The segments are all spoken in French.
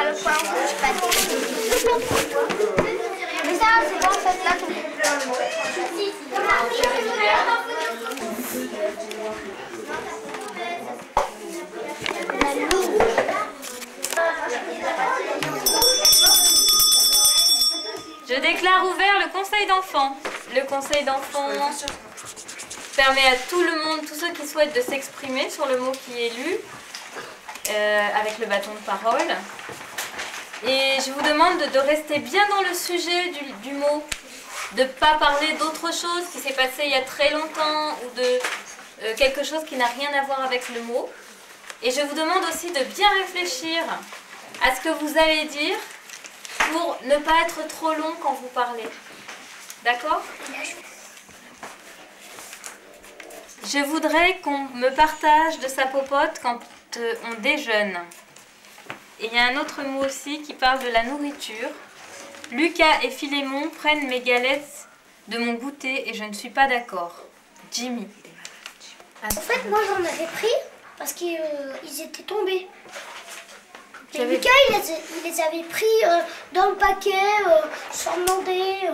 t'as le point rouge, pas de. Mais ça, c'est bon, en fait, là, tout. Je déclare ouvert le conseil d'enfants. Le conseil d'enfants permet à tout le monde, tous ceux qui souhaitent, de s'exprimer sur le mot qui est lu, avec le bâton de parole. Et je vous demande de rester bien dans le sujet du mot, de ne pas parler d'autre chose qui s'est passé il y a très longtemps ou de quelque chose qui n'a rien à voir avec le mot. Et je vous demande aussi de bien réfléchir à ce que vous allez dire pour ne pas être trop long quand vous parlez. D'accord ? Je voudrais qu'on me partage de sa popote quand on déjeune. Et il y a un autre mot aussi qui parle de la nourriture. Lucas et Philémon prennent mes galettes de mon goûter et je ne suis pas d'accord. Jimmy. En fait, moi j'en avais pris parce qu'ils étaient tombés. Mais Lucas, il les avait pris dans le paquet sans demander.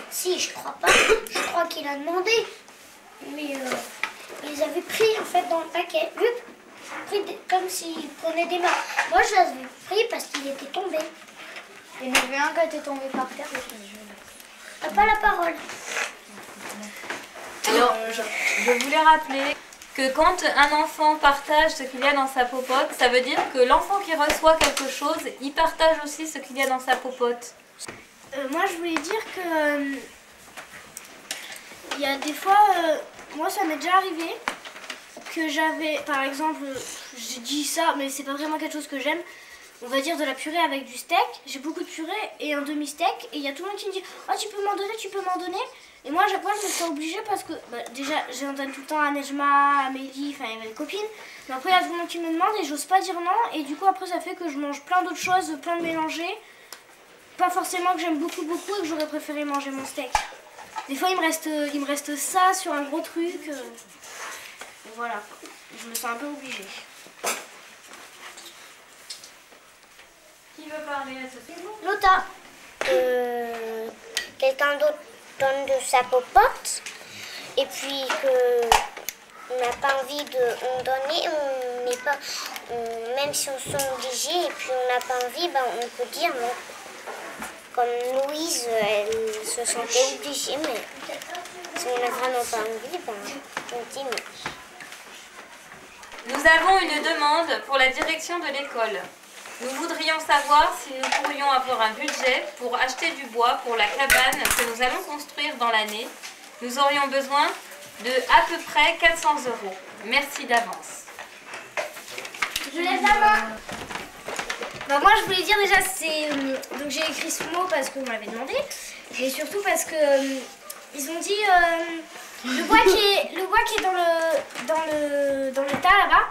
Si, je crois pas. Je crois qu'il a demandé. Mais il les avait pris en fait dans le paquet. Pris comme s'il prenait des mains. Moi, je les avais pris parce qu'il était tombé. Il y en avait un qui était tombé par terre. T'as pas la parole. Alors, je voulais rappeler que quand un enfant partage ce qu'il y a dans sa popote, ça veut dire que l'enfant qui reçoit quelque chose, il partage aussi ce qu'il y a dans sa popote. Moi, je voulais dire que il y a des fois, moi, ça m'est déjà arrivé que j'avais, par exemple, j'ai dit ça, mais c'est pas vraiment quelque chose que j'aime. On va dire de la purée avec du steak. J'ai beaucoup de purée et un demi-steak. Et il y a tout le monde qui me dit « Oh, tu peux m'en donner, tu peux m'en donner ?» Et moi, à chaque fois, je me sens obligée parce que, déjà, j'en donne tout le temps à Nejma, à Amélie, enfin, à mes copines. Mais après, il y a tout le monde qui me demande et j'ose pas dire non. Et du coup, après, ça fait que je mange plein d'autres choses, plein de mélangés. Pas forcément que j'aime beaucoup et que j'aurais préféré manger mon steak. Des fois, il me reste ça sur un gros truc. Et voilà, je me sens un peu obligée. Qui veut parler à ce sujet ? Lota. Quelqu'un d'autre donne de sa popote et puis qu'on n'a pas envie de en donner, on n'est pas, même si on se sent obligé et puis on n'a pas envie, on peut dire non. Comme Louise, elle se sentait obligée, mais si on n'a vraiment pas envie, on dit non. Nous avons une demande pour la direction de l'école. Nous voudrions savoir si nous pourrions avoir un budget pour acheter du bois pour la cabane que nous allons construire dans l'année. Nous aurions besoin de à peu près 400 €. Merci d'avance. Je lève la main. Moi je voulais dire déjà, donc j'ai écrit ce mot parce qu'on m'avait demandé, et surtout parce que ils ont dit le bois qui est dans le tas là-bas,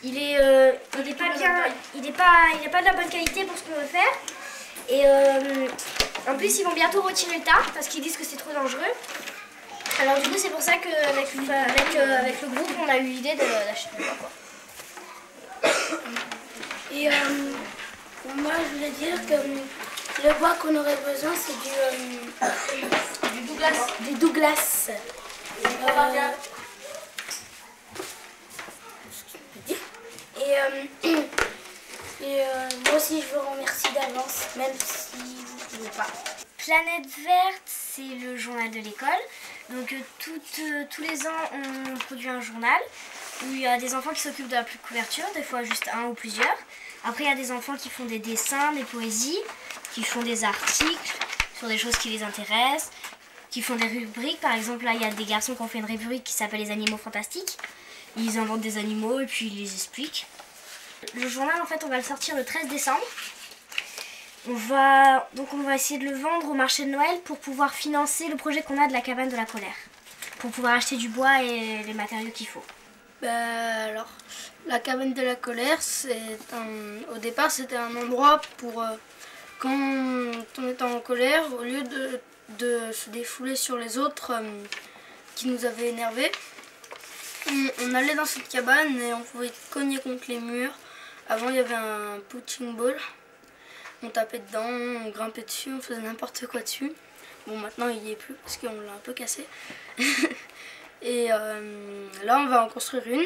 il est pas bien, il est pas de la bonne qualité pour ce qu'on veut faire. Et en plus ils vont bientôt retirer le tas parce qu'ils disent que c'est trop dangereux. Alors du coup c'est pour ça qu'avec le groupe on a eu l'idée d'acheter le bois quoi. Et moi je voulais dire que le bois qu'on aurait besoin c'est du Douglas. Du Douglas. Et moi aussi je vous remercie d'avance, même si vous ne pouvez pas. Planète Verte, c'est le journal de l'école. Donc tous les ans, on produit un journal où il y a des enfants qui s'occupent de la couverture, des fois juste un ou plusieurs. Après, il y a des enfants qui font des dessins, des poésies, qui font des articles sur des choses qui les intéressent, qui font des rubriques. Par exemple, là, il y a des garçons qui ont fait une rubrique qui s'appelle les animaux fantastiques. Ils inventent des animaux et puis ils les expliquent. Le journal, en fait, on va le sortir le 13 décembre. On va essayer de le vendre au marché de Noël pour pouvoir financer le projet qu'on a de la cabane de la colère. Pour pouvoir acheter du bois et les matériaux qu'il faut. Alors, la cabane de la colère, au départ, c'était un endroit pour quand on était en colère, au lieu de se défouler sur les autres qui nous avaient énervés, on allait dans cette cabane et on pouvait cogner contre les murs. Avant, il y avait un punching ball on tapait dedans, on grimpait dessus, on faisait n'importe quoi dessus. Bon, maintenant il n'y est plus parce qu'on l'a un peu cassé. Et là on va en construire une.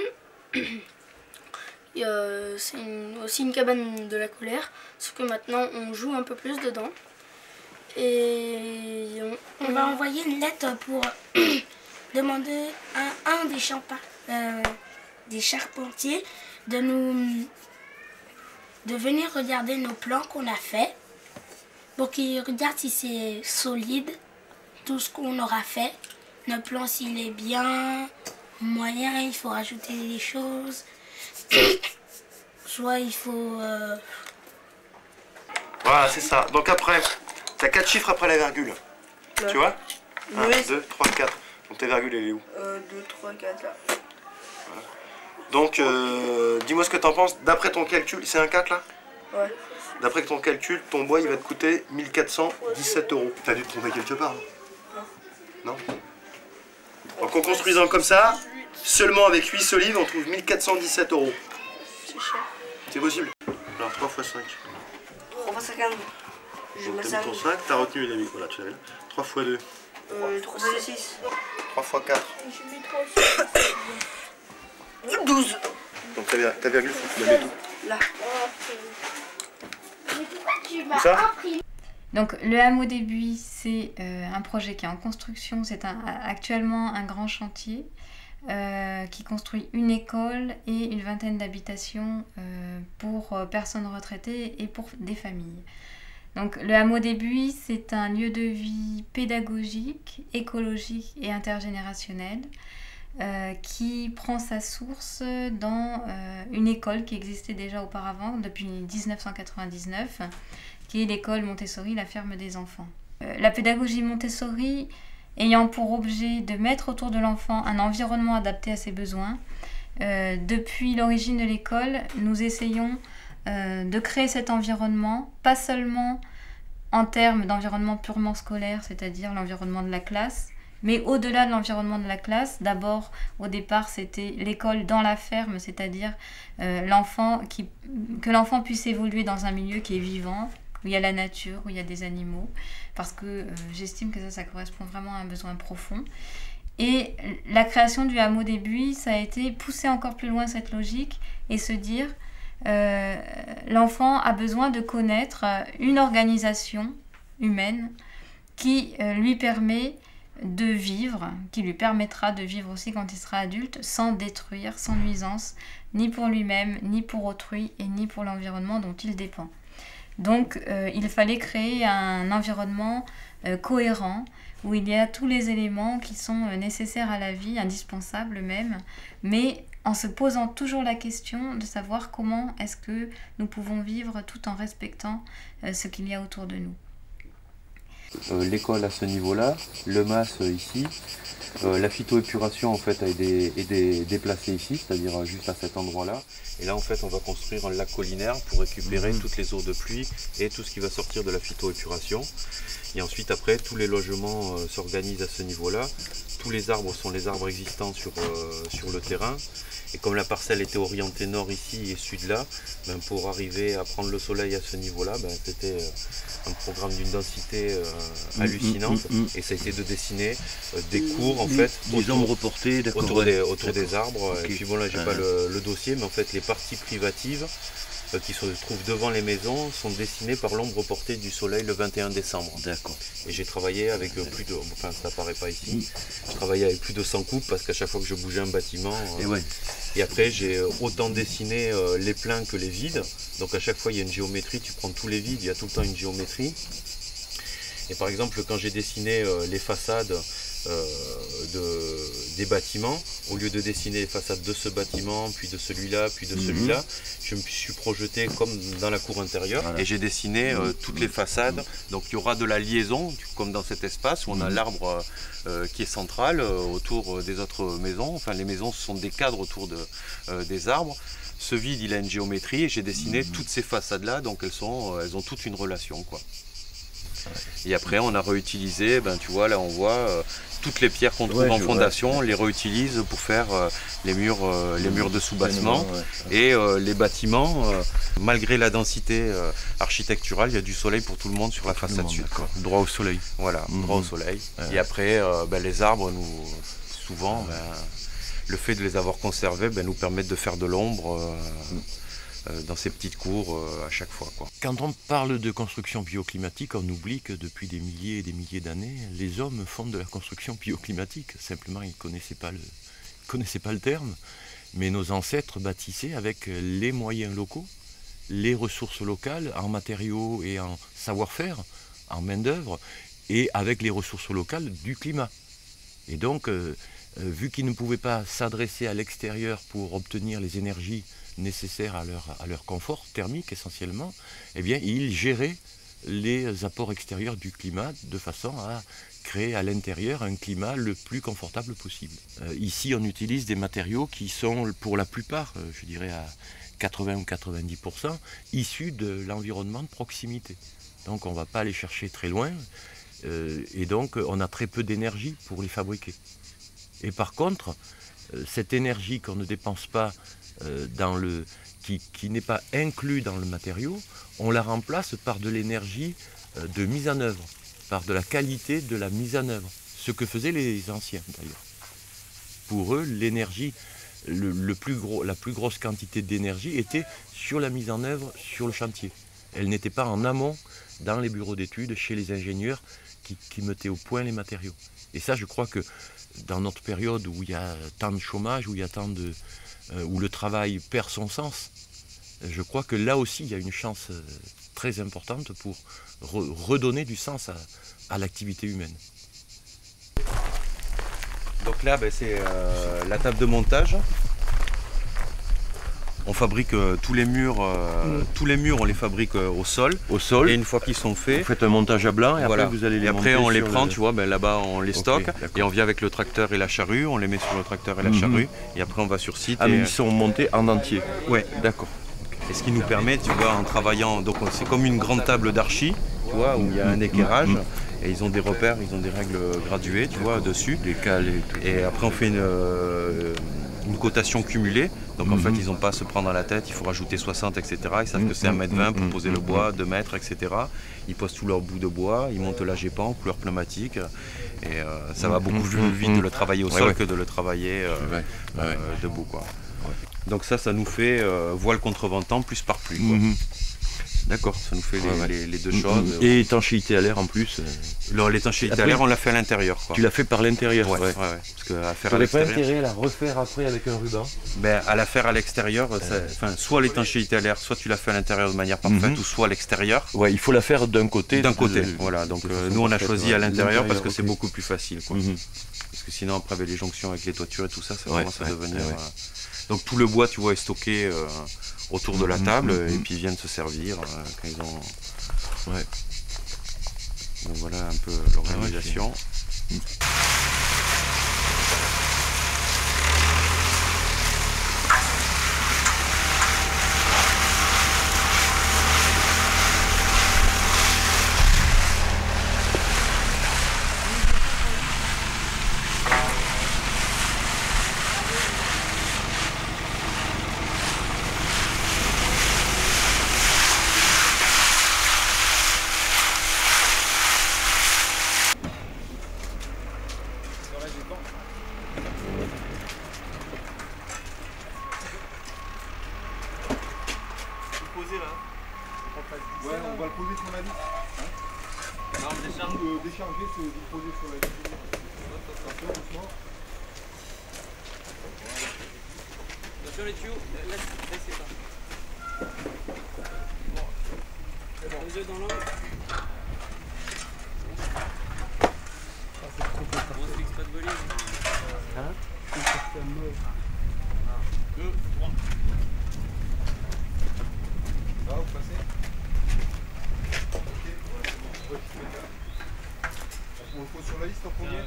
C'est aussi une cabane de la colère, sauf que maintenant on joue un peu plus dedans. Et on va envoyer une lettre pour demander à un des charpentiers de venir regarder nos plans qu'on a fait, pour qu'il regarde si c'est solide, tout ce qu'on aura fait. Notre plan, s'il est bien, moyen, il faut rajouter des choses. Soit il faut... Voilà, c'est ça. Donc après, t'as 4 chiffres après la virgule. Là. Tu vois? 1, 2, 3, 4. Donc ta virgule, elle est où? 2, 3, 4 là. Voilà. Donc, dis-moi ce que t'en penses. D'après ton calcul, c'est un 4 là? Ouais. D'après ton calcul, ton bois il va te coûter 1417 €. T'as dû te tromper quelque part? Non? Non. Donc en construisant comme ça, seulement avec 8 solives, on trouve 1417 €. C'est cher. C'est possible? Alors 3 x 5. 3 x 50. Je mets ça. T'as mis ton 5, t'as retenu les amis. Voilà, tu l'as vu. 3 x 2. 3 x 6. 3 x 4. 12. Donc ta virgule, faut que tu la mets où? Là. Où ça? Donc le hameau des Buis, c'est un projet qui est en construction. C'est actuellement un grand chantier qui construit une école et une vingtaine d'habitations pour personnes retraitées et pour des familles. Donc le hameau des Buis, c'est un lieu de vie pédagogique, écologique et intergénérationnel qui prend sa source dans une école qui existait déjà auparavant depuis 1999, qui est l'école Montessori, la ferme des enfants. La pédagogie Montessori ayant pour objet de mettre autour de l'enfant un environnement adapté à ses besoins. Depuis l'origine de l'école, nous essayons de créer cet environnement, pas seulement en termes d'environnement purement scolaire, c'est-à-dire l'environnement de la classe, mais au-delà de l'environnement de la classe. D'abord, au départ, c'était l'école dans la ferme, c'est-à-dire que l'enfant puisse évoluer dans un milieu qui est vivant, où il y a la nature, où il y a des animaux, parce que j'estime que ça correspond vraiment à un besoin profond. Et la création du hameau des Buis, ça a été pousser encore plus loin cette logique et se dire l'enfant a besoin de connaître une organisation humaine qui lui permet de vivre, qui lui permettra de vivre aussi quand il sera adulte, sans détruire, sans nuisance, ni pour lui-même, ni pour autrui, et ni pour l'environnement dont il dépend. Donc il fallait créer un environnement cohérent, où il y a tous les éléments qui sont nécessaires à la vie, indispensables même, mais en se posant toujours la question de savoir comment est-ce que nous pouvons vivre tout en respectant ce qu'il y a autour de nous. L'école à ce niveau-là, le MAS ici, la phytoépuration en fait a été déplacée ici, c'est-à-dire juste à cet endroit-là. Et là en fait on va construire un lac collinaire pour récupérer toutes les eaux de pluie et tout ce qui va sortir de la phytoépuration. Et ensuite après tous les logements s'organisent à ce niveau-là. Tous les arbres sont les arbres existants sur le terrain. Et comme la parcelle était orientée nord ici et sud là, ben pour arriver à prendre le soleil à ce niveau-là, ben c'était un programme d'une densité hallucinante. Et ça a été de dessiner des cours en fait autour des arbres. Okay. Et puis bon là j'ai pas le dossier, mais en fait les parties privatives qui se trouvent devant les maisons sont dessinées par l'ombre portée du soleil le 21 décembre. D'accord. Et j'ai travaillé avec plus de, enfin ça apparaît pas ici, je travaillais avec plus de 100 coupes parce qu'à chaque fois que je bougeais un bâtiment, et après j'ai autant dessiné les pleins que les vides. Donc à chaque fois il y a une géométrie, tu prends tous les vides, il y a tout le temps une géométrie. Et par exemple quand j'ai dessiné les façades des bâtiments, au lieu de dessiner les façades de ce bâtiment, puis de celui-là, puis de celui-là, je me suis projeté comme dans la cour intérieure, et j'ai dessiné toutes les façades. Donc il y aura de la liaison, comme dans cet espace où on a l'arbre qui est central autour des autres maisons. Enfin les maisons sont des cadres autour des arbres. Ce vide il a une géométrie et j'ai dessiné toutes ces façades là, donc elles ont toute une relation quoi. Et après, on a réutilisé, ben, tu vois, là on voit toutes les pierres qu'on trouve en fondation, on les réutilise pour faire les murs de sous-bassement. Et les bâtiments, malgré la densité architecturale, il y a du soleil pour tout le monde sur la façade sud. Droit au soleil. Voilà, droit au soleil. Et après, ben, les arbres, souvent, ben, le fait de les avoir conservés nous permet de faire de l'ombre dans ces petites cours à chaque fois, quoi. Quand on parle de construction bioclimatique, on oublie que depuis des milliers et des milliers d'années, les hommes font de la construction bioclimatique. Simplement, ils ne connaissaient pas le terme, mais nos ancêtres bâtissaient avec les moyens locaux, les ressources locales en matériaux et en savoir-faire, en main-d'œuvre, et avec les ressources locales du climat. Et donc, vu qu'ils ne pouvaient pas s'adresser à l'extérieur pour obtenir les énergies nécessaires à leur confort thermique essentiellement, eh bien, ils géraient les apports extérieurs du climat de façon à créer à l'intérieur un climat le plus confortable possible. Ici, on utilise des matériaux qui sont pour la plupart, je dirais à 80 ou 90%, issus de l'environnement de proximité. Donc on ne va pas aller chercher très loin et donc on a très peu d'énergie pour les fabriquer. Et par contre, cette énergie qu'on ne dépense pas qui n'est pas inclus dans le matériau, on la remplace par de l'énergie de mise en œuvre, par de la qualité de la mise en œuvre, ce que faisaient les anciens d'ailleurs. Pour eux, l'énergie, la plus grosse quantité d'énergie était sur la mise en œuvre, sur le chantier. Elle n'était pas en amont dans les bureaux d'études, chez les ingénieurs qui mettaient au point les matériaux. Et ça, je crois que dans notre période où il y a tant de chômage, où le travail perd son sens, je crois que là aussi il y a une chance très importante pour redonner du sens à l'activité humaine. Donc là, c'est la table de montage. On fabrique tous les murs, on les fabrique au sol. Et une fois qu'ils sont faits, vous faites un montage à blanc et après vous allez les monter. Et après on les prend, tu vois, là-bas on les stocke et on vient avec le tracteur et la charrue, on les met sur le tracteur et la charrue et après on va sur site. Ah mais ils sont montés en entier. Ouais, d'accord. Et ce qui nous permet, tu vois, en travaillant, donc c'est comme une grande table d'archi, tu vois, où il y a un équerrage. Et ils ont des repères, ils ont des règles graduées, tu vois, dessus. Des cales et tout. Et après on fait une cotation cumulée. Donc en fait, ils n'ont pas à se prendre à la tête, il faut rajouter 60, etc. Ils savent que c'est 1,20 m pour poser le bois, 2 mètres, etc. Ils posent tous leurs bouts de bois, ils montent la GEPAN, couleur pneumatique. Et ça va beaucoup plus vite de le travailler au sol que de le travailler debout, quoi. Donc ça nous fait voile contre-ventant plus pare-pluie. D'accord. Ça nous fait les deux choses. Et étanchéité à l'air en plus. L'étanchéité à l'air, on l'a fait à l'intérieur. Tu l'as fait par l'intérieur. Ouais. Parce que à faire à l'extérieur. Tu n'avais pas intérêt à la refaire après avec un ruban? À la faire à l'extérieur, soit l'étanchéité à l'air, soit tu la fais à l'intérieur de manière parfaite, ou soit à l'extérieur. Ouais, il faut la faire d'un côté. D'un côté, voilà. Donc nous on a choisi à l'intérieur parce que c'est beaucoup plus facile, quoi. Parce que sinon après avec les jonctions avec les toitures et tout ça, ça commence à devenir. Donc tout le bois, tu vois, est stocké autour de la table et puis ils viennent se servir quand ils ont. Donc voilà un peu l'organisation. Ouais, on va le poser sur la liste. Non, décharger, c'est disposer sur la liste. Attention, doucement. Attention les tuyaux, laissez pas. Bon, c'est bon. Les œufs dans l'eau. On se fixe pas de voler. Hein? 2, 3. Là, vous passez. On le pose sur la liste en premier.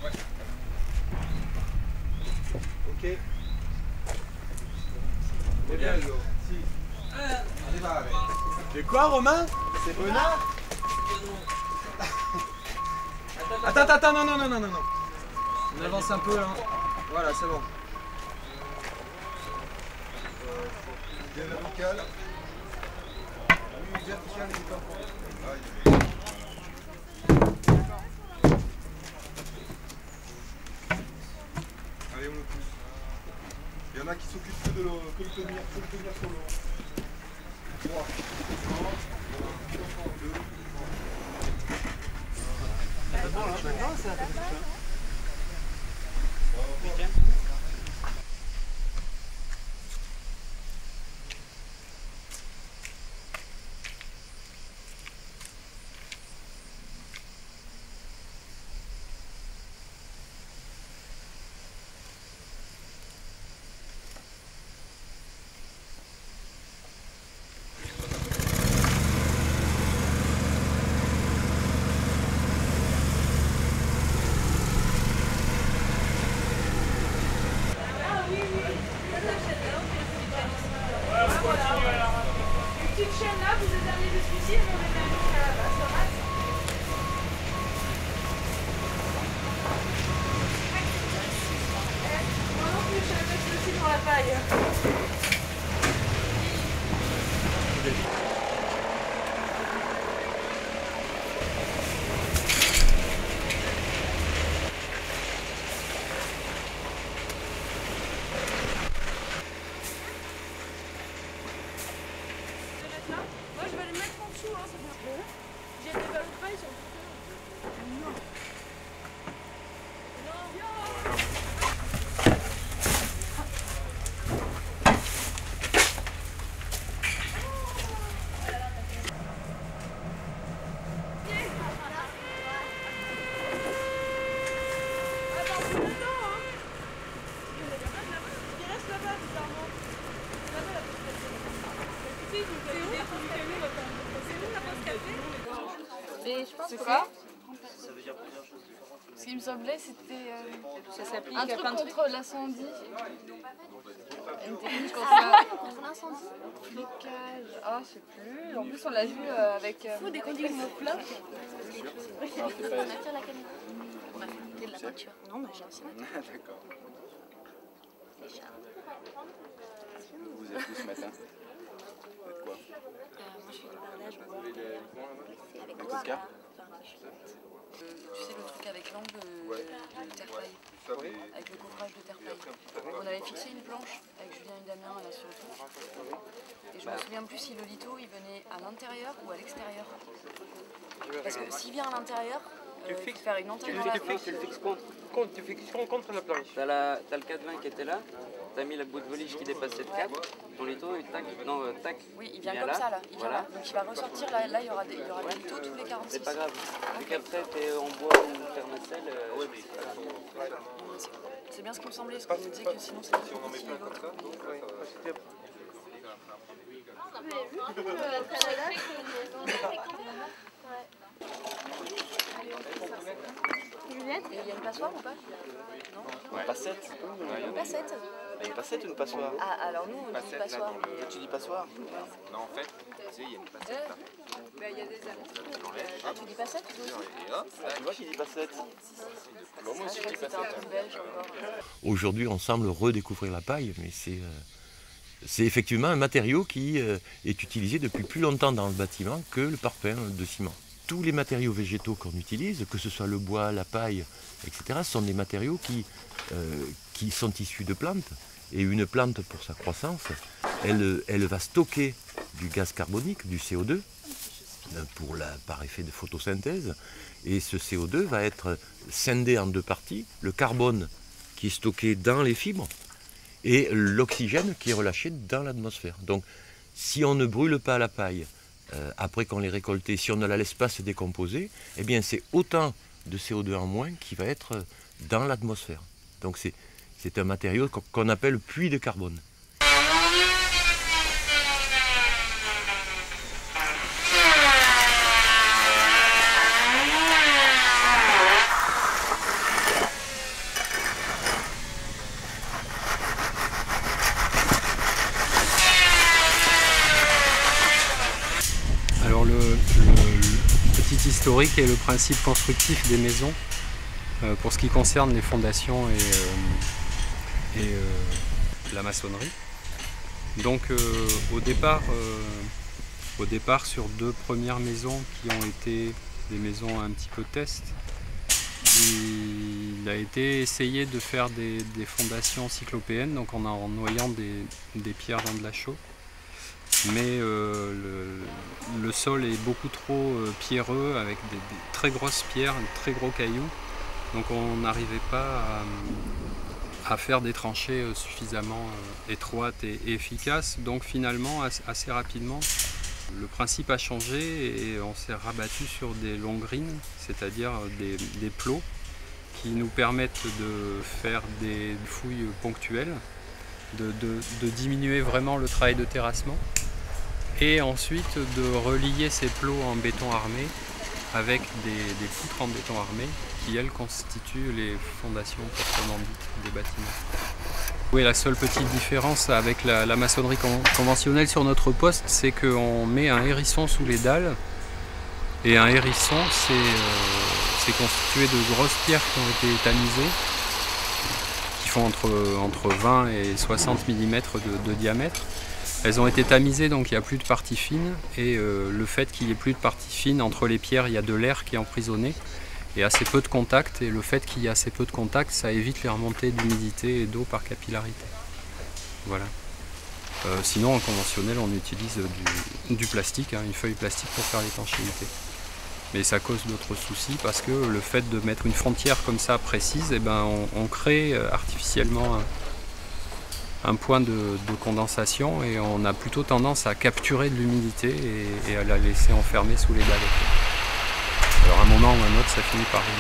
Ouais. Ok. Et bien alors, si. Allez, va avec. C'est quoi Romain? C'est Renard? Attends, non. On avance un peu là. Voilà, c'est bon. Bien vertical. Oui, vertical, il est pas bon. Allez, on le pousse. Il y en a qui s'occupent que de le tenir sur le haut. 3. 2. C'est bon là, maintenant ça fait ça. Et je pense que ça veut dire plusieurs choses. Ce qui me semblait, c'était un truc contre l'incendie. Une technique contre l'incendie. Flicage. Ah, je sais plus. En plus, on l'a vu avec. Il faut des conduits plein. On attire la caméra. On a fait de la peinture. Non, mais j'ai un cinéma. D'accord. Vous êtes où ce matin? Faites quoi? Moi je fais du bardage. Avec Oscar? Tu sais le truc avec l'angle de terre-paille, avec le couvrage de terre-paille. On avait fixé une planche avec Julien et Damien là sur le truc. Et je me souviens plus si le litho il venait à l'intérieur ou à l'extérieur. Parce que s'il vient à l'intérieur, il faut faire une antenne dans la planche. Tu le fixes contre la planche. T'as le 420 qui était là, t'as mis la bout de volige qui dépassait le 4, ton litho, et tac, tac. Oui, il vient comme ça là, il vient là. Donc il va ressortir là, il y aura des lithos tous les 46. C'est pas grave, vu qu'après t'es en bois ou fer nacelle, c'est bien ce qui me semblait, parce qu'on me disait que sinon c'est plus petit et l'autre. Juliette, il y a une passoire ou pas? Non. Une passette. Une passette. Une passette ou une passoire? Ah, alors nous on dit passoire. Tu dis passoire? Non, en fait, tu sais, il y a une passette là. Il y a des amis. Ah, tu dis passette toi aussi? Ah, tu vois qui dit passette? Moi aussi, je dis passette. Aujourd'hui, on semble redécouvrir la paille, mais c'est effectivement un matériau qui est utilisé depuis plus longtemps dans le bâtiment que le parpaing de ciment. Tous les matériaux végétaux qu'on utilise, que ce soit le bois, la paille, etc., sont des matériaux qui sont issus de plantes. Et une plante, pour sa croissance, elle va stocker du gaz carbonique, du CO2, par effet de photosynthèse. Et ce CO2 va être scindé en deux parties, le carbone qui est stocké dans les fibres et l'oxygène qui est relâché dans l'atmosphère. Donc si on ne brûle pas la paille, après qu'on l'ait récoltée, si on ne la laisse pas se décomposer, eh bien c'est autant de CO2 en moins qui va être dans l'atmosphère. Donc c'est un matériau qu'on appelle puits de carbone. Alors le petit historique et le principe constructif des maisons pour ce qui concerne les fondations et la maçonnerie. Donc au départ sur 2 premières maisons qui ont été des maisons un petit peu test, il a été essayé de faire des fondations cyclopéennes, donc en noyant des pierres dans de la chaux. Mais le sol est beaucoup trop pierreux avec des très grosses pierres, très gros cailloux. Donc on n'arrivait pas à faire des tranchées suffisamment étroites et efficaces. Donc finalement, assez rapidement, le principe a changé et on s'est rabattu sur des long greens, c'est-à-dire des plots qui nous permettent de faire des fouilles ponctuelles, de diminuer vraiment le travail de terrassement et ensuite de relier ces plots en béton armé avec des poutres en béton armé qui, elles, constituent les fondations proprement dites des bâtiments. Oui, la seule petite différence avec la maçonnerie conventionnelle sur notre poste, c'est qu'on met un hérisson sous les dalles. Et un hérisson, c'est constitué de grosses pierres qui ont été tamisées, qui font entre 20 et 60 mm de diamètre. Elles ont été tamisées, donc il n'y a plus de partie fine. Et le fait qu'il n'y ait plus de partie fine, entre les pierres, il y a de l'air qui est emprisonné. Et assez peu de contact, et le fait qu'il y ait assez peu de contact, ça évite les remontées d'humidité et d'eau par capillarité. Voilà. Sinon, en conventionnel, on utilise du plastique, une feuille plastique pour faire l'étanchéité. Mais ça cause d'autres soucis parce que le fait de mettre une frontière comme ça précise, on crée artificiellement un point de condensation et on a plutôt tendance à capturer de l'humidité et à la laisser enfermer sous les dalles. Alors à un moment ou à un autre, ça finit par remonter.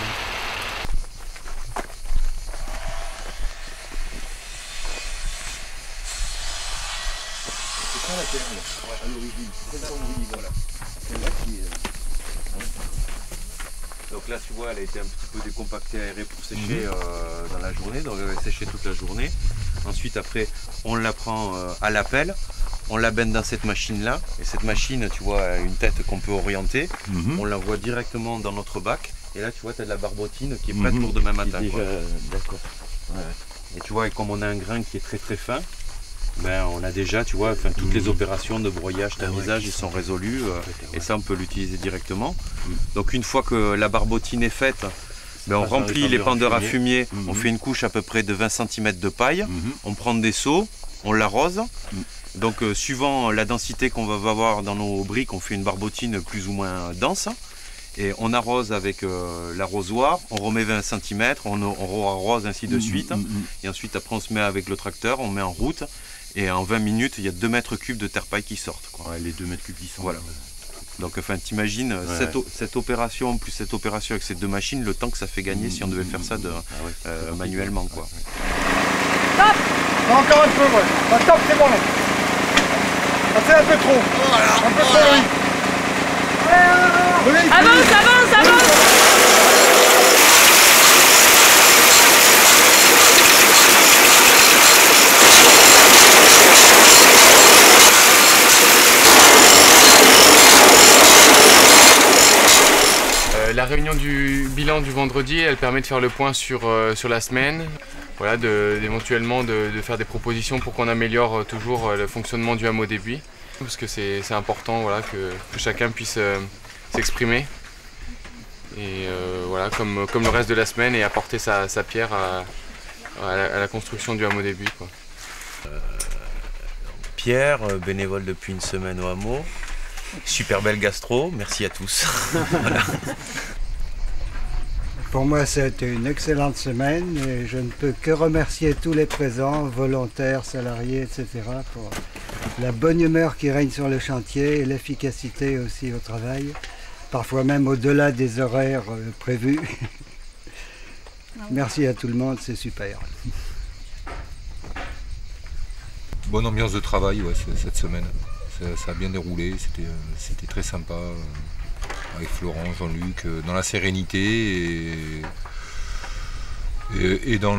C'est pas la terre, à l'origine, c'est celle-là, voilà. Celle-là qui est... Donc là, tu vois, elle a été un petit peu décompactée, aérée pour sécher dans la journée, donc elle va sécher toute la journée. Ensuite, après, on la prend à la pelle. On la baigne dans cette machine-là, et cette machine, tu vois, a une tête qu'on peut orienter. On l'envoie directement dans notre bac, et là, tu vois, tu as de la barbotine qui est prête pour demain matin. D'accord. Ouais. Et tu vois, et comme on a un grain qui est très très fin, on a déjà, tu vois, toutes les opérations de broyage, tamisage, ils sont résolus, et ça, on peut l'utiliser directement. Donc, une fois que la barbotine est faite, on remplit les pendeurs à fumier, on fait une couche à peu près de 20 cm de paille, on prend des seaux, on l'arrose. Donc suivant la densité qu'on va avoir dans nos briques, on fait une barbotine plus ou moins dense. Et on arrose avec l'arrosoir, on remet 20 cm, on arrose ainsi de suite. Et ensuite après on se met avec le tracteur, on met en route. Et en 20 minutes, il y a 2 mètres cubes de terre paille qui sortent. Quoi. Ouais, les 2 mètres cubes qui sortent. Voilà. Donc t'imagines cette opération plus cette opération avec ces 2 machines, le temps que ça fait gagner si on devait faire ça manuellement. Quoi. Stop! Encore un peu, ouais. Ah, stop, c'est bon. Ah, c'est un peu trop. Voilà. Un peu trop, oui. Avance, avance, avance! La réunion du bilan du vendredi, elle permet de faire le point sur la semaine, voilà, éventuellement de faire des propositions pour qu'on améliore toujours le fonctionnement du hameau des Buis, parce que c'est important, voilà, que chacun puisse s'exprimer et voilà, comme le reste de la semaine, et apporter sa pierre à la construction du hameau des Buis, quoi. Pierre, bénévole depuis une semaine au hameau. Super belle gastro, merci à tous. Voilà. Pour moi, c'était une excellente semaine et je ne peux que remercier tous les présents, volontaires, salariés, etc. pour la bonne humeur qui règne sur le chantier et l'efficacité aussi au travail, parfois même au-delà des horaires prévus. Merci à tout le monde, c'est super. Bonne ambiance de travail cette semaine. Ça a bien déroulé, c'était très sympa avec Florent, Jean-Luc, dans la sérénité et dans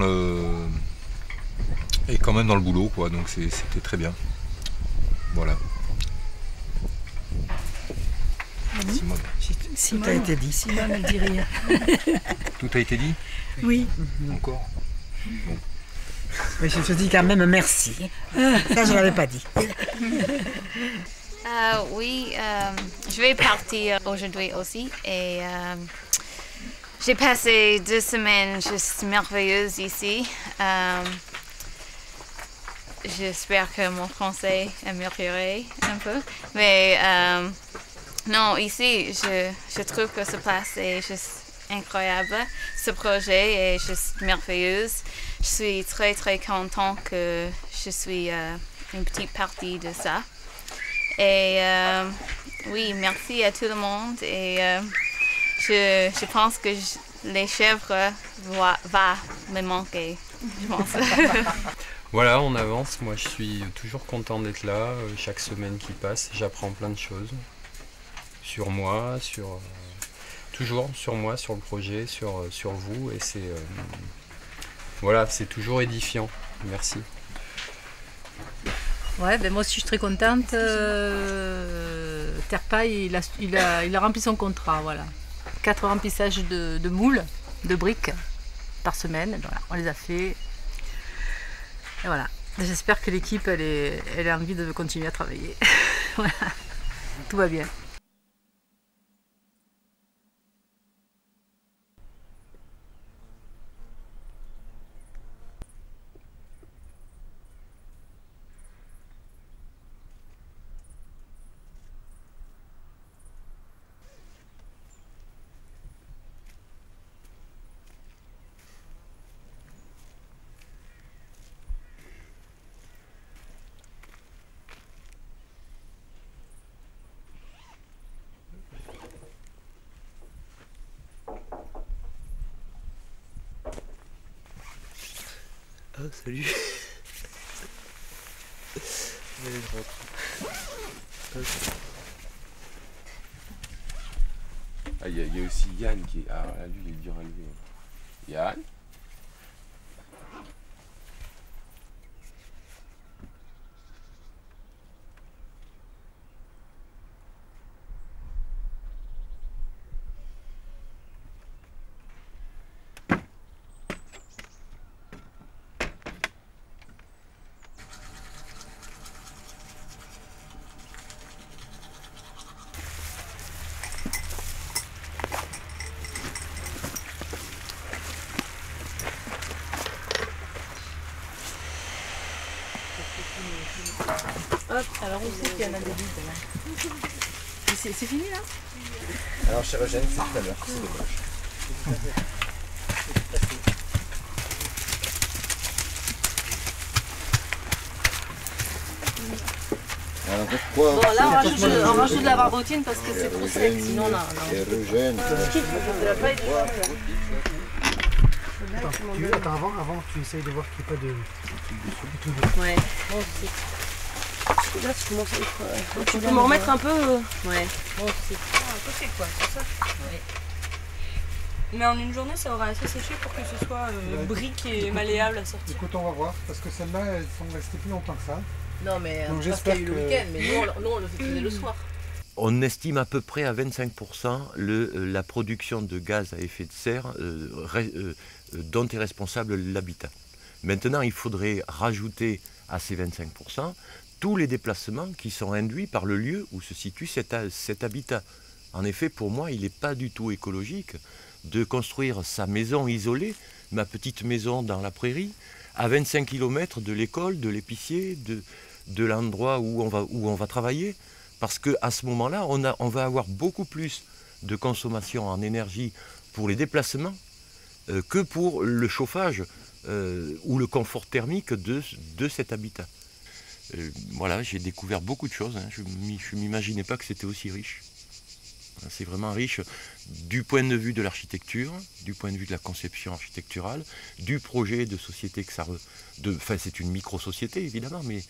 et quand même dans le boulot, quoi. Donc c'était très bien. Voilà. Simone. Tout a été dit. Simone ne dit rien. Tout a été dit? Oui. Encore. Mais je te dis quand même merci. Ça, je ne l'avais pas dit. Oui, je vais partir aujourd'hui aussi et j'ai passé 2 semaines juste merveilleuses ici. J'espère que mon français amélioré un peu, mais non, ici, je trouve que ce place est juste incroyable. Ce projet est juste merveilleux. Je suis très très contente que je suis une petite partie de ça. Et oui, merci à tout le monde. Et je pense que les chèvres vont me manquer, je pense. Voilà, on avance. Moi, je suis toujours content d'être là. Chaque semaine qui passe, j'apprends plein de choses. Sur moi, toujours sur moi, sur le projet, sur vous. Et c'est voilà, c'est toujours édifiant. Merci. Ouais, ben moi aussi je suis très contente. Terpaille, il a rempli son contrat, voilà. 4 remplissages de moules, de briques par semaine. Voilà, on les a fait. Et voilà. J'espère que l'équipe elle a envie de continuer à travailler. Voilà. Tout va bien. Ah, salut. Allez, je rentre. Ah, il y a aussi Yann qui est... Ah, là, lui, il est dur à lever. Yann? Hop, alors on sait qu'il y en a des vides là. C'est fini là? Alors chez Eugène, c'est tout à l'heure, c'est dommage. Alors pourquoi? Bon là on rajoute de la barbotine parce que c'est trop sec, sinon on a... Attends, avant tu essayes de voir qu'il n'y ait pas de tout dessus. Ouais, bon aussi. Là tu commences à être... tu peux me remettre un peu... Ouais, bon aussi. Un peu sec quoi, c'est ça? Ouais. Mais en une journée ça aura assez séché pour que ce soit brique et malléable à sortir. Écoute, on va voir, parce que celles-là elles sont restées plus longtemps que ça. Non mais donc j'espère qu'il y a eu le week-end, mais nous on le faisait le soir. On estime à peu près à 25% la production de gaz à effet de serre dont est responsable l'habitat. Maintenant, il faudrait rajouter à ces 25% tous les déplacements qui sont induits par le lieu où se situe cet habitat. En effet, pour moi, il n'est pas du tout écologique de construire sa maison isolée, ma petite maison dans la prairie, à 25 km de l'école, de l'épicier, de l'endroit où on va travailler. Parce qu'à ce moment-là, on va avoir beaucoup plus de consommation en énergie pour les déplacements que pour le chauffage ou le confort thermique de cet habitat. Voilà, j'ai découvert beaucoup de choses. Hein. Je ne m'imaginais pas que c'était aussi riche. C'est vraiment riche du point de vue de l'architecture, du point de vue de la conception architecturale, du projet de société que ça... Enfin, c'est une micro-société, évidemment, mais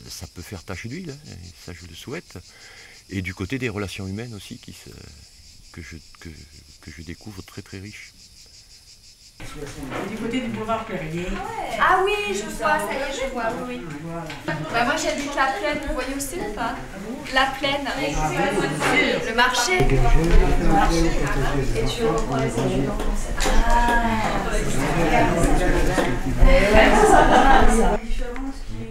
ça peut faire tache d'huile, hein, et ça je le souhaite. Et du côté des relations humaines aussi, que je découvre très très riches. Du côté du boulevard Perrier. Ah oui, je vois, ça y est, je vois, oui. Bah moi j'habite la Plaine, vous voyez aussi ou pas? La Plaine, le marché. Et tu reprends les étudiants.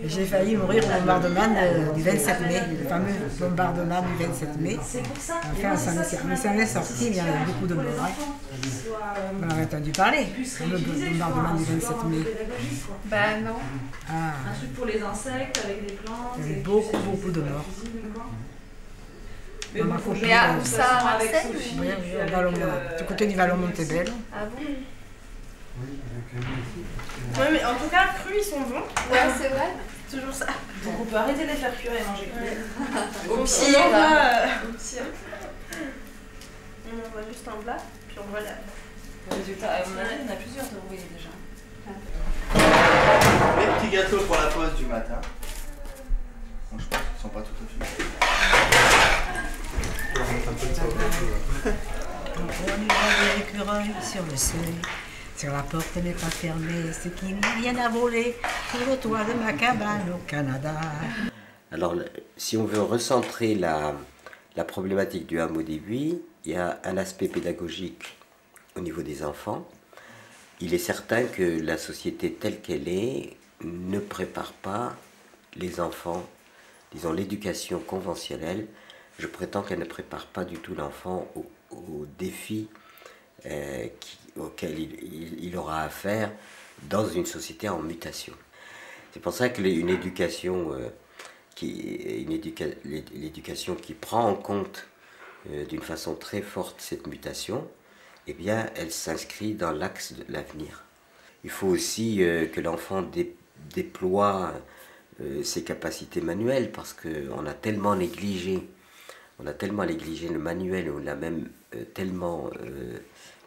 J'ai failli mourir au bombardement du 27 mai, le fameux bombardement du 27 mai. Enfin, on s'en est sorti, mais il y avait beaucoup de morts. On aurait entendu parler, le bombardement du 27 mai. Bah non. Ah. Un truc pour les insectes avec des plantes. Il y avait beaucoup de morts. Mais où ça, à Marseille? Oui, du côté du Vallon Montebel. Ah bon? Ouais, mais en tout cas, crus, ils sont bons. Ouais, c'est vrai. Toujours ça. Donc on peut arrêter de les faire cuire et manger cru. Au pire. Au pire. On envoie juste un plat, puis on voit la... Le résultat, à mon avis, il y en a plusieurs de rouillés déjà. Les petits gâteaux pour la pause du matin. Bon, je pense qu'ils ne sont pas tout à fait. On y voit des écureuils sur le seuil. Sur la porte n'est pas fermée, ce qui n'a rien à voler sur le toit de ma cabane au Canada. Alors, si on veut recentrer la problématique du hameau des Buis, il y a un aspect pédagogique au niveau des enfants. Il est certain que la société telle qu'elle est ne prépare pas les enfants, disons l'éducation conventionnelle. Je prétends qu'elle ne prépare pas du tout l'enfant aux défis auquel il aura affaire dans une société en mutation. C'est pour ça que l'éducation qui prend en compte d'une façon très forte cette mutation, eh bien, elle s'inscrit dans l'axe de l'avenir. Il faut aussi que l'enfant déploie ses capacités manuelles, parce qu'on a tellement négligé le manuel, on a même tellement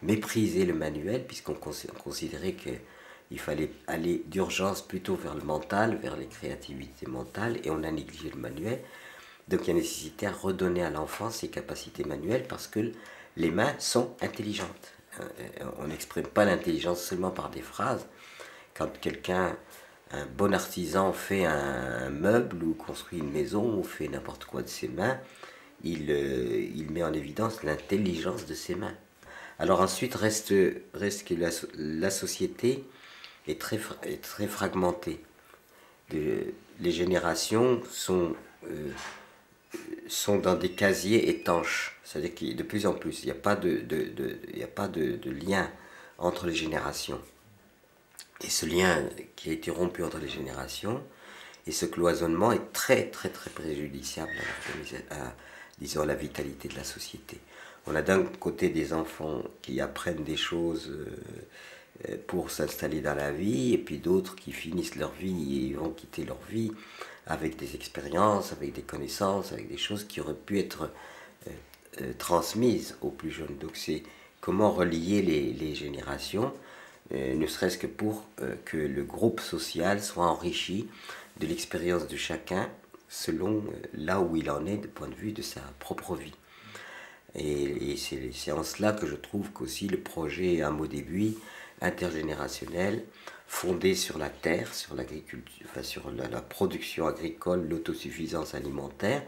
méprisé le manuel, puisqu'on considérait qu'il fallait aller d'urgence plutôt vers le mental, vers les créativités mentales, et on a négligé le manuel. Donc il y a nécessité à redonner à l'enfant ses capacités manuelles, parce que les mains sont intelligentes. On n'exprime pas l'intelligence seulement par des phrases. Quand quelqu'un, un bon artisan, fait un meuble ou construit une maison ou fait n'importe quoi de ses mains, il met en évidence l'intelligence de ses mains. Alors ensuite reste que la société est très fragmentée. Les générations sont dans des casiers étanches. C'est-à-dire qu'il de plus en plus, il n'y a pas de lien entre les générations. Et ce lien qui a été rompu entre les générations, et ce cloisonnement est très préjudiciable à la vitalité de la société. On a d'un côté des enfants qui apprennent des choses pour s'installer dans la vie, et puis d'autres qui finissent leur vie et vont quitter leur vie avec des expériences, avec des connaissances, avec des choses qui auraient pu être transmises aux plus jeunes. Donc c'est comment relier les générations, ne serait-ce que pour que le groupe social soit enrichi de l'expérience de chacun selon là où il en est du point de vue de sa propre vie. Et c'est en cela que je trouve qu'aussi le projet Hameau des Buis intergénérationnel, fondé sur la terre, sur l'agriculture, enfin sur la production agricole, l'autosuffisance alimentaire,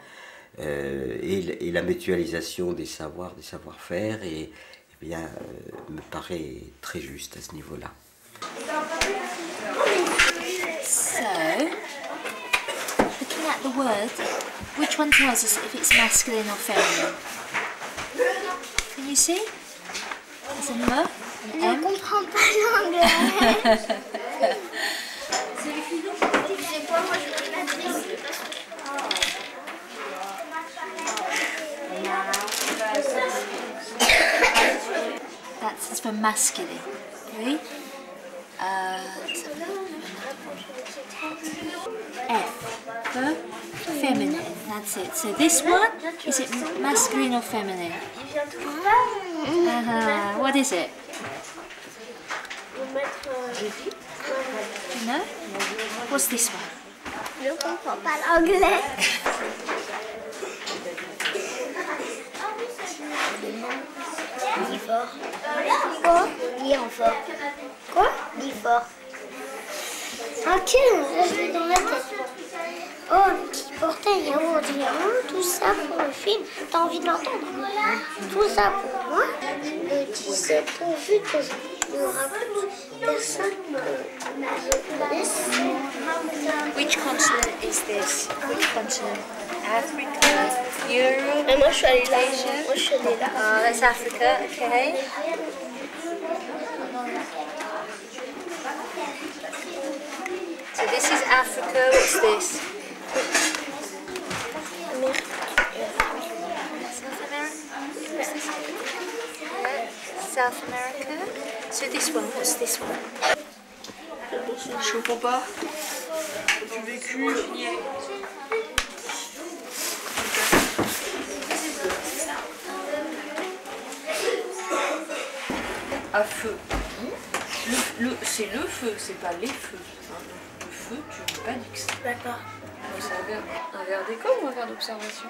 et la mutualisation des savoirs, des savoir-faire, et bien, me paraît très juste à ce niveau-là. So, looking at the word, which one tells us if it's masculine or feminine? Can you see? There's a M, an M. Je comprends pas l'anglais. C'est quoi, moi je vais la dire. That's for masculine. Okay? F for feminine. That's it. So this one, is it masculine or feminine? What is it? Do you know? What's this one? Je comprends pas l'anglais. Il est fort. Il est fort. Quoi? Dis fort. Ok, là je l'ai dans la tête. Oh, qui portait yaourt, tout ça pour le film. T'as envie de l'entendre? Tout ça pour moi. Je le disais pourvu que je ne raconte personne que je connaisse. Which continent is this? Which continent? Africa, Europe, moi je suis allée là. Asia? Moi je suis allée là. That's Africa, okay. So this is Africa, what's this? South America. So this one, what's this one? Je comprends pas. Du vécu. À feu. C'est le feu, c'est pas les feux. Hein. Le feu, tu n'as pas d'X. D'accord. C'est un verre d'école ou un verre d'observation?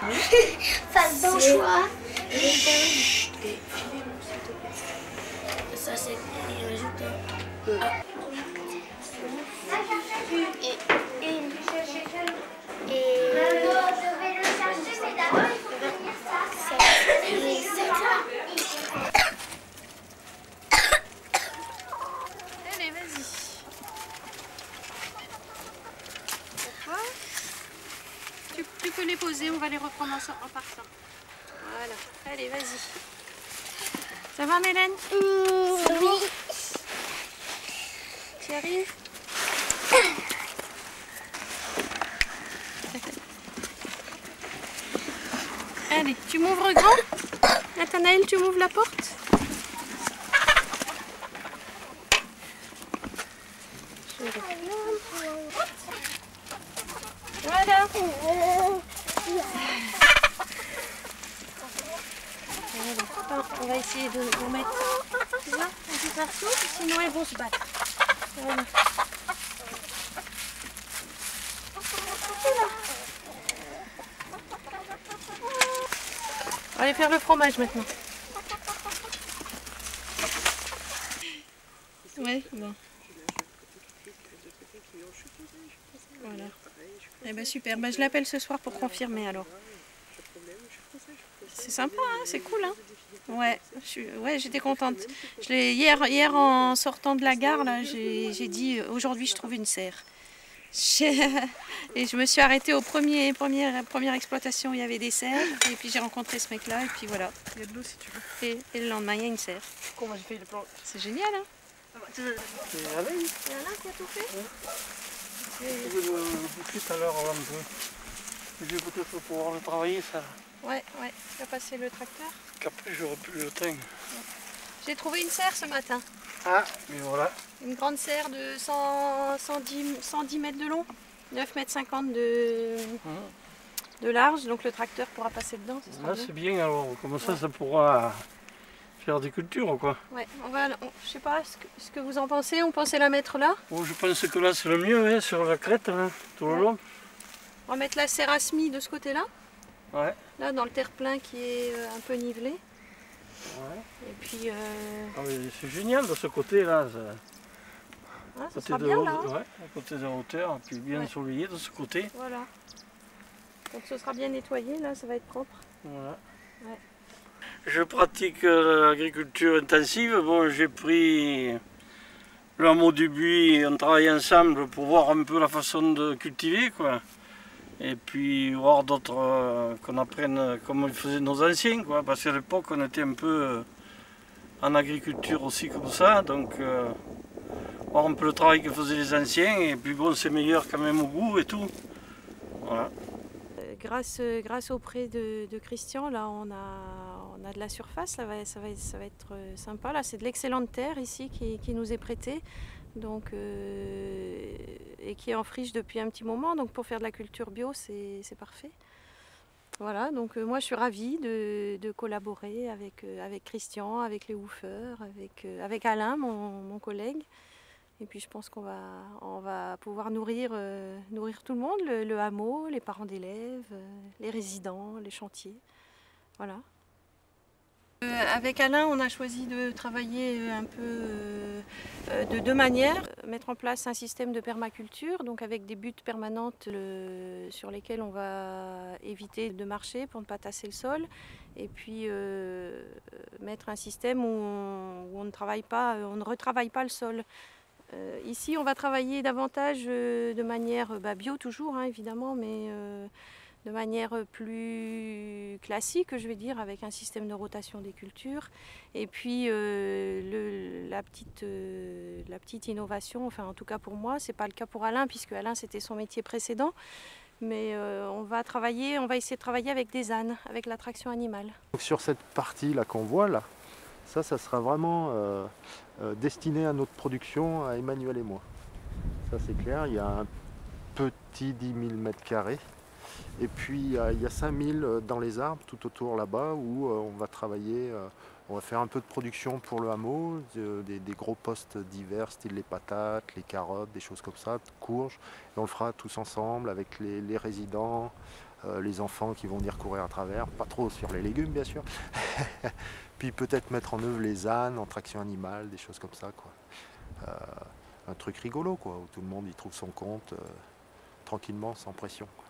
Fais bon choix. Ça, c'est les résultats. Allez, vas-y. Tu peux les poser, on va les reprendre en partant. Voilà. Allez, vas-y. Ça va, Mélène? Oui. Tu arrives? Allez, tu m'ouvres grand? Nathanaël, tu m'ouvres la porte? Voilà. Voilà. On va essayer de mettre tu vois, un petit arceau, sinon elles vont se battre. Voilà. On va aller faire le fromage maintenant. Ouais, bon. Voilà. Eh ben super, ben, je l'appelle ce soir pour confirmer alors. C'est sympa, hein, c'est cool. Hein. Ouais, j'étais contente. Hier en sortant de la gare, j'ai dit aujourd'hui je trouve une serre. Et je me suis arrêtée aux première exploitation où il y avait des serres. Et puis j'ai rencontré ce mec-là et puis voilà. Il y a de l'eau si tu veux. Et le lendemain il y a une serre. Comment j'ai fait le plan? C'est génial, hein? C'est Alain. C'est Alain qui a tout fait? Tout à l'heure, avant de... Je vais peut-être pouvoir le travailler, ça. Ouais, tu vas passer le tracteur. Qu'après, j'aurai plus le temps. J'ai trouvé une serre ce matin. Ah, mais voilà. Une grande serre de 110 mètres de long, 9,50 mètres de large, donc le tracteur pourra passer dedans. Là, c'est bien alors, comme ça, ça pourra faire des cultures, quoi. Ouais, je sais pas ce que vous en pensez, on pensait la mettre là. Oh, je pense que là, c'est le mieux, hein, sur la crête, hein, tout le long. On va mettre la serre à semis de ce côté-là. Ouais. Là, dans le terre-plein qui est un peu nivelé. Ouais. Et puis... Ah, c'est génial de ce côté-là. Ah, ça sera bien là. Ouais, à côté de la hauteur, puis bien surveillé de ce côté. Voilà. Donc ce sera bien nettoyé, là, ça va être propre. Voilà. Ouais. Je pratique l'agriculture intensive. Bon, j'ai pris le hameau du Buis, on travaille ensemble pour voir un peu la façon de cultiver, quoi. Et puis voir d'autres, qu'on apprenne comment ils faisaient nos anciens, quoi. Parce qu'à l'époque, on était un peu en agriculture aussi comme ça. Donc, voir un peu le travail que faisaient les anciens. Et puis bon, c'est meilleur quand même au goût et tout. Voilà. Grâce au prêt de Christian, là, on a de la surface, ça va être sympa. Là, c'est de l'excellente terre ici qui nous est prêtée. Donc, et qui est en friche depuis un petit moment, donc pour faire de la culture bio c'est parfait. Voilà, donc moi je suis ravie de collaborer avec Christian, avec les woofers, avec Alain, mon collègue. Et puis je pense qu'on va pouvoir nourrir tout le monde, le hameau, les parents d'élèves, les résidents, les chantiers. Voilà. Avec Alain, on a choisi de travailler un peu de deux manières. Mettre en place un système de permaculture, donc avec des buttes permanentes sur lesquelles on va éviter de marcher pour ne pas tasser le sol. Et puis mettre un système où on ne retravaille pas le sol. Ici, on va travailler davantage de manière bio toujours, hein, évidemment, mais de manière plus classique, je vais dire, avec un système de rotation des cultures. Et puis la petite innovation, enfin en tout cas pour moi, c'est pas le cas pour Alain, puisque Alain c'était son métier précédent. Mais on va essayer de travailler avec des ânes, avec la traction animale. Donc sur cette partie là qu'on voit là, ça sera vraiment destiné à notre production, à Emmanuel et moi. Ça c'est clair, il y a un petit 10 000 m². Et puis il y a 5000 dans les arbres tout autour là-bas où on va travailler, on va faire un peu de production pour le hameau, des gros postes divers, style les patates, les carottes, des choses comme ça, courges. Et on le fera tous ensemble avec les résidents, les enfants qui vont venir courir à travers, pas trop sur les légumes bien sûr. Puis peut-être mettre en œuvre les ânes en traction animale, des choses comme ça, quoi. Un truc rigolo, quoi, où tout le monde y trouve son compte tranquillement, sans pression, quoi.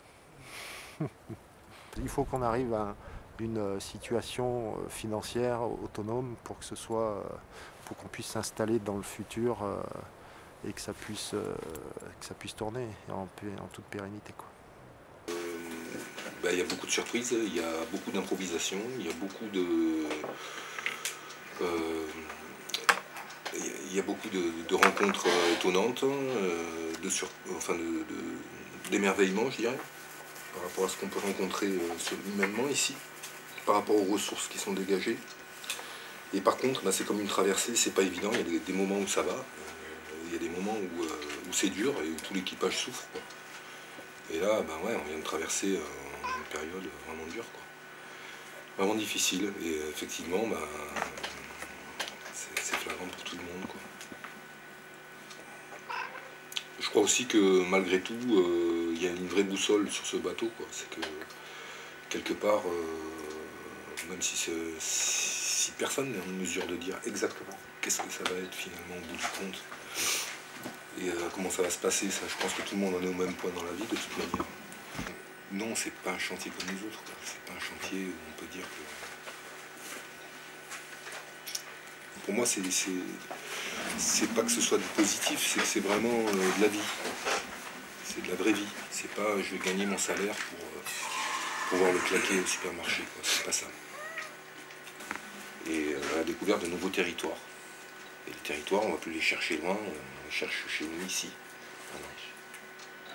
Il faut qu'on arrive à une situation financière autonome pour qu'on puisse s'installer dans le futur et que ça puisse tourner en toute pérennité, quoi. Il y a beaucoup de surprises, il y a beaucoup d'improvisation, il y a beaucoup de rencontres étonnantes, d'émerveillement, je dirais, par rapport à ce qu'on peut rencontrer humainement ici, par rapport aux ressources qui sont dégagées. Et par contre, c'est comme une traversée, c'est pas évident, il y a des moments où ça va, il y a des moments où c'est dur et où tout l'équipage souffre, quoi. Et là, on vient de traverser une période vraiment dure, quoi. Vraiment difficile, et effectivement, c'est flagrant pour tout le monde, quoi. Je crois aussi que malgré tout, il y a une vraie boussole sur ce bateau, quoi. C'est que quelque part, même si personne n'est en mesure de dire exactement qu'est-ce que ça va être finalement au bout du compte et comment ça va se passer, ça, je pense que tout le monde en est au même point dans la vie de toute manière. Non, c'est pas un chantier comme les autres, quoi. C'est pas un chantier où on peut dire que... Pour moi, c'est pas que ce soit du positif, c'est que c'est vraiment de la vie. C'est de la vraie vie. C'est pas je vais gagner mon salaire pour pouvoir le claquer au supermarché, quoi. C'est pas ça. Et la découverte de nouveaux territoires. Et les territoires, on va plus les chercher loin, on les cherche chez nous ici,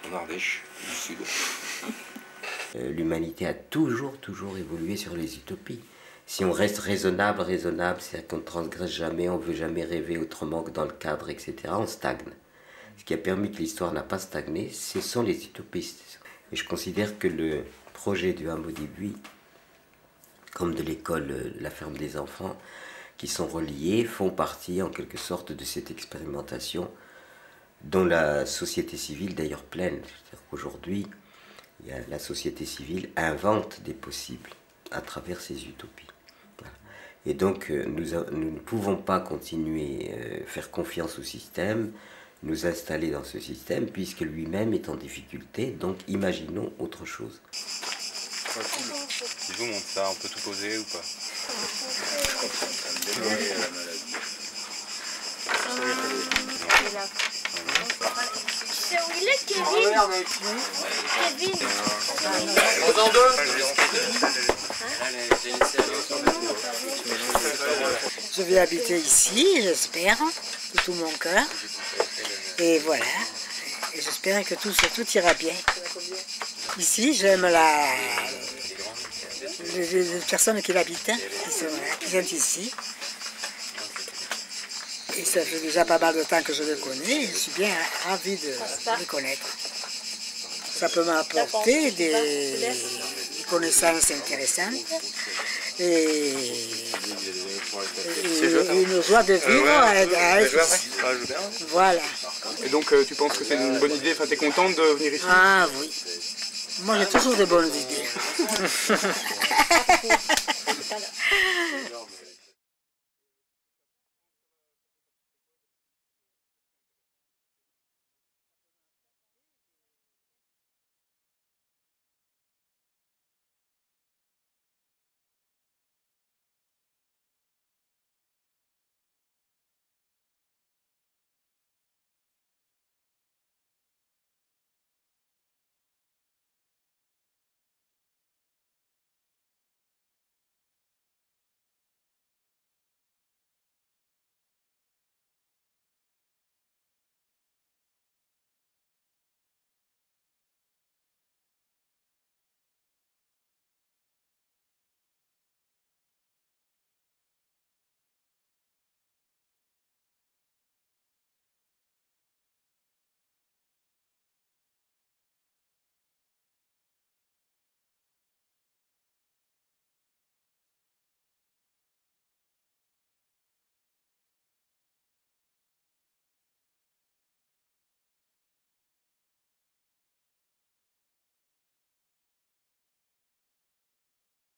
en Ardèche, du Sud. L'humanité a toujours évolué sur les utopies. Si on reste raisonnable, c'est-à-dire qu'on ne transgresse jamais, on ne veut jamais rêver autrement que dans le cadre, etc., on stagne. Ce qui a permis que l'histoire n'a pas stagné, ce sont les utopistes. Et je considère que le projet du hameau des Buis, comme de l'école La Ferme des Enfants, qui sont reliés, font partie en quelque sorte de cette expérimentation dont la société civile d'ailleurs pleine. C'est-à-dire qu'aujourd'hui, la société civile invente des possibles à travers ces utopies. Et donc, nous ne pouvons pas continuer à faire confiance au système, nous installer dans ce système, puisque lui-même est en difficulté, donc imaginons autre chose. Je vous montre ça, on peut tout poser ou pas? C'est où il est, Kevin? Kevin. Je vais habiter ici, j'espère, de tout mon cœur. Et voilà. Et j'espère que tout ira bien. Ici, j'aime les personnes qui l'habitent, qui sont ici. Et ça fait déjà pas mal de temps que je les connais, et je suis bien ravi de les connaître. Ça peut m'apporter des connaissances intéressantes et une joie de vivre à être ici. Voilà. Et donc tu penses que c'est une bonne idée, tu es contente de venir ici? Ah oui. Moi j'ai toujours de bonnes idées.